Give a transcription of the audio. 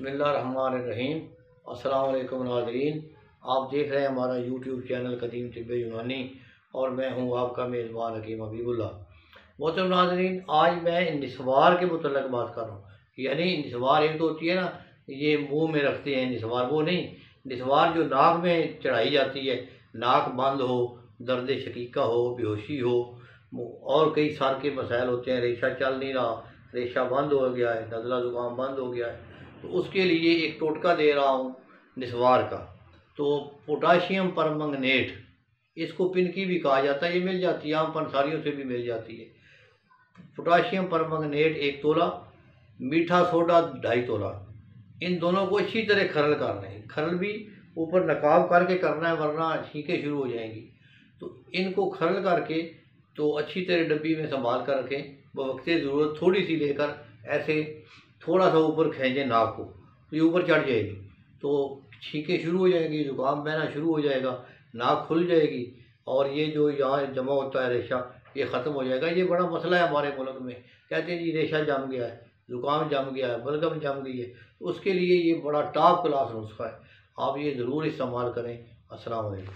बिस्मिल्लाहिर्रहमानिर्रहीम। अस्सलाम वालेकुम नाज़रीन, आप देख रहे हैं हमारा यूट्यूब चैनल कदीम तिब्ब यूनानी और मैं हूं आपका मेज़बान हकीम हबीबुल्लाह। मोहतरम नाज़रीन, आज मैं निस्वार के मुतल्लक़ बात कर रहा हूँ। यानी निस्वार एक तो होती है ना, ये मुंह में रखते हैं निस्वार, वो नहीं। निस्वार जो नाक में चढ़ाई जाती है, नाक बंद हो, दर्द शकीका हो, बेहोशी हो, और कई सार के मसाइल होते हैं। रेशा चल नहीं रहा, रेशा बंद हो गया है, नज़ला ज़ुकाम बंद हो गया है, तो उसके लिए एक टोटका दे रहा हूँ निस्वार का। तो पोटाशियम परमंगनेट, इसको पिनकी भी कहा जाता है, ये मिल जाती है, आम पंसारियों से भी मिल जाती है। पोटाशियम परमंगनेट 1 तोला, मीठा सोडा 2.5 तोला। इन दोनों को अच्छी तरह खरल करना है। खरल भी ऊपर नकाब करके करना है, वरना छींकें शुरू हो जाएंगी। तो इनको खरल करके तो अच्छी तरह डब्बी में संभाल कर रखें। बवक्ते ज़रूरत थोड़ी सी लेकर ऐसे थोड़ा सा ऊपर खींचें नाक को, तो ये ऊपर चढ़ जाएगी, तो छींकें शुरू हो जाएंगी, जुकाम बहना शुरू हो जाएगा, नाक खुल जाएगी, और ये जो यहाँ जमा होता है रेशा, ये ख़त्म हो जाएगा। ये बड़ा मसला है हमारे मुल्क में। कहते हैं जी रेशा जम गया है, जुकाम जम गया है, बलगम जम गई है। तो उसके लिए ये बड़ा टॉप क्लास नुस्खा है, आप ये ज़रूर इस्तेमाल करें। अस्सलाम वालेकुम।